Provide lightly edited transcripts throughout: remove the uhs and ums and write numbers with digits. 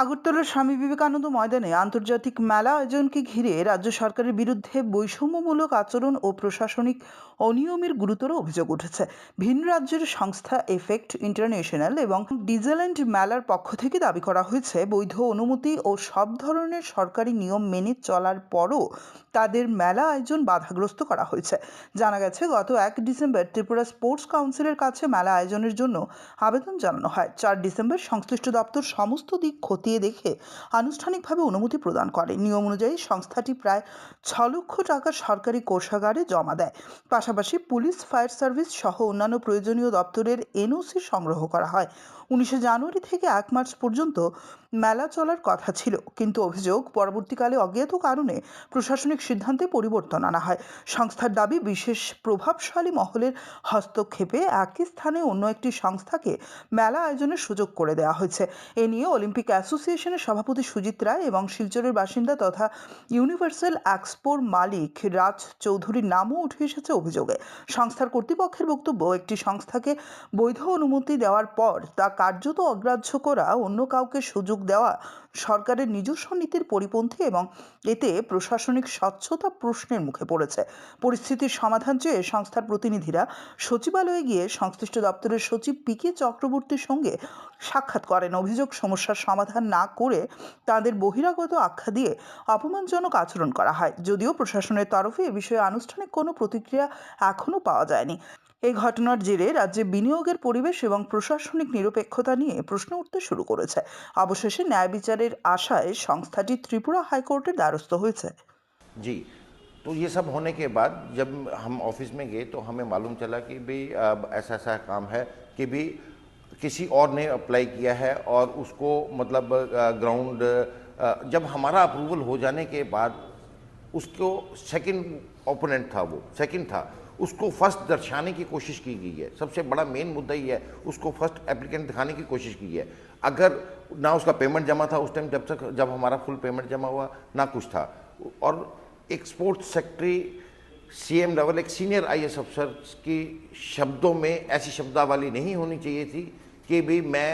আগরতলার স্বামী বিবেকানন্দ ময়দানে আন্তর্জাতিক মেলা আয়োজনকে ঘিরে রাজ্য সরকারের বিরুদ্ধে বৈষম্যমূলক আচরণ ও প্রশাসনিক অনিয়মের গুরুতর অভিযোগ উঠেছে। ভিন রাজ্যের সংস্থা এফেক্ট ইন্টারন্যাশনাল এবং ডিজেল্যান্ড মেলার পক্ষ থেকে দাবি করা হয়েছে, বৈধ অনুমতি ও সব ধরনের সরকারি নিয়ম মেনে চলার পরও তাদের মেলা আয়োজন বাধাগ্রস্ত করা হয়েছে। জানা গেছে, গত 1 ডিসেম্বর ত্রিপুরা স্পোর্টস কাউন্সিলের কাছে মেলা আয়োজনের জন্য আবেদন জানানো হয়। 4 ডিসেম্বর সংশ্লিষ্ট দপ্তর সমস্ত দিক খতিয়ে দেখে আনুষ্ঠানিকভাবে অনুমতি প্রদান করে। নিয়ম অনুযায়ী সংস্থাটি প্রায় 6 লক্ষ টাকা সরকারি কোষাগারে জমা দেয়। পাশাপাশি পুলিশ, ফায়ার সার্ভিস সহ অন্যান্য প্রয়োজনীয় দপ্তরের এনওসি সংগ্রহ করা হয়। 19 জানুয়ারি থেকে 1 মার্চ পর্যন্ত মেলা চলার কথা ছিল, কিন্তু অভিযোগ, পরবর্তীকালে অজ্ঞাত কারণে প্রশাসনিক সিদ্ধান্তে পরিবর্তন আনা হয়। সংস্থার দাবি, বিশেষ প্রভাবশালী মহলের হস্তক্ষেপে একই স্থানে অন্য একটি সংস্থাকে মেলা আয়োজনের সুযোগ করে দেওয়া হয়েছে। এ নিয়ে অলিম্পিক অ্যাসোসিয়েশনের সভাপতি সুজিত রায় এবং শিলচরের বাসিন্দা তথা ইউনিভার্সাল এক্সপোর মালিক রাজ চৌধুরীর নামও উঠে এসেছে অভিযোগে। সংস্থার কর্তৃপক্ষের বক্তব্য, একটি সংস্থাকে বৈধ অনুমতি দেওয়ার পর তা কার্যত অগ্রাহ্য করা, অন্য কাউকে সুযোগ দেওয়া সরকারের নিজস্ব নীতির পরিপন্থী এবং এতে প্রশাসনিক স্বচ্ছতা প্রশ্নের মুখে পড়েছে। পরিস্থিতির সমাধান চেয়ে সংস্থার প্রতিনিধিরা সচিবালয়ে গিয়ে সংশ্লিষ্ট দপ্তরের সচিব পি.কে. চক্রবর্তীর সঙ্গে সাক্ষাৎ করেন। অভিযোগ, সমস্যার সমাধান না করে তাদের বহিরাগত আখ্যা দিয়ে অপমানজনক আচরণ করা হয়। যদিও প্রশাসনের তরফে এ বিষয়ে আনুষ্ঠানিক কোনো প্রতিক্রিয়া এখনও পাওয়া যায়নি। এই ঘটনার জেরে রাজ্যে বিনিয়োগের পরিবেশ এবং প্রশাসনিক নিরপেক্ষতা নিয়ে প্রশ্ন উঠতে শুরু করেছে। অবশেষে ন্যায় বিচারের আশায় সংস্থাটি ত্রিপুরা হাইকোর্টের দ্বারস্থ হয়েছে। जी, तो ये सब होने के बाद जब हम ऑफिस में गए तो हमें मालूम चला कि भाई अब ऐसा ऐसा काम है कि भी किसी और ने अप्लाई किया है और उसको मतलब ग्राउंड जब हमारा अप्रूवल हो जाने के बाद उसको सेकंड ओपोनेंट था, वो सेकंड था, उसको फर्स्ट दर्शाने की कोशिश की गई है। सबसे बड़ा मेन मुद्दा ये है, उसको फर्स्ट एप्लीकेंट दिखाने की कोशिश की है। अगर ना उसका पेमेंट जमा था उस टाइम, जब हमारा फुल पेमेंट जमा हुआ, ना कुछ था। और एक स्पोर्ट्स सेक्रेटरी सीएम लेवल, एक सीनियर आईएएस अफसर की शब्दों में ऐसी शब्दावली नहीं होनी चाहिए थी कि भाई मैं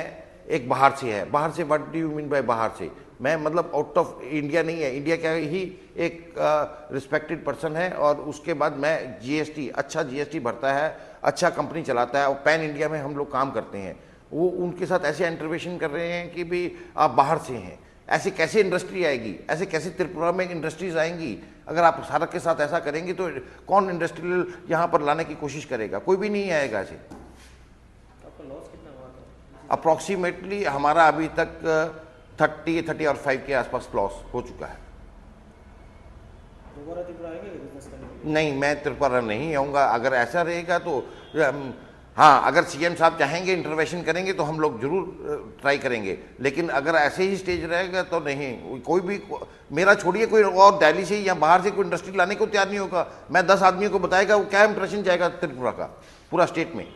एक बाहर से है। बाहर से, what do you mean by बाहर से? मैं मतलब आउट ऑफ इंडिया नहीं है, इंडिया का ही एक रिस्पेक्टेड पर्सन है। और उसके बाद मैं जीएसटी, अच्छा जीएसटी भरता है, अच्छा कंपनी चलाता है और पैन इंडिया में हम लोग काम करते हैं। वो उनके साथ ऐसे इंटरवेंशन कर रहे हैं कि भाई आप बाहर से हैं। ऐसे कैसे इंडस्ट्री आएगी? ऐसे कैसे त्रिपुरा में इंडस्ट्रीज आएंगी? अगर आप सारा के साथ ऐसा करेंगे तो कौन इंडस्ट्रियल यहाँ पर लाने की कोशिश करेगा? कोई भी नहीं आएगा ऐसे। अप्रॉक्सीमेटली हमारा अभी तक 30 और 5 के आसपास लॉस हो चुका है। नहीं, मैं त्रिपुरा नहीं आऊँगा। अगर ऐसा रहेगा तो हाँ, अगर सीएम साहब चाहेंगे इंटरवेंशन करेंगे तो हम लोग जरूर ट्राई करेंगे, लेकिन अगर ऐसे ही स्टेज रहेगा तो नहीं। कोई भी, मेरा छोड़िए, कोई और दिल्ली से या बाहर से कोई इंडस्ट्री लाने को तैयार नहीं होगा। मैं 10 आदमियों को बताएगा, वो क्या इंप्रेशन जाएगा त्रिपुरा का पूरा स्टेट में।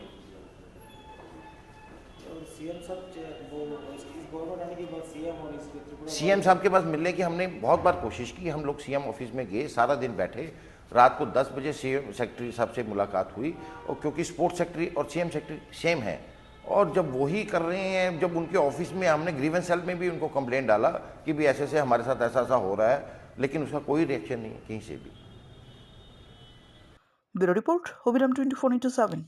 सीएम साहब के पास मिलने की हमने बहुत बार कोशिश की। हम लोग सीएम ऑफिस में गए, सारा दिन बैठे, रात को 10 बजे सीएम सेक्रेटरी साहब से मुलाकात हुई। और क्योंकि स्पोर्ट्स सेक्रेटरी और सीएम सेक्रेटरी सेम है, और जब वही कर रहे हैं, जब उनके ऑफिस में हमने ग्रीवेंस सेल में भी उनको कंप्लेंट डाला कि भी ऐसे ऐसे हमारे साथ ऐसा ऐसा हो रहा है, लेकिन उसका कोई रिएक्शन नहीं कहीं से भी। Bureau report, Habiram 24x7।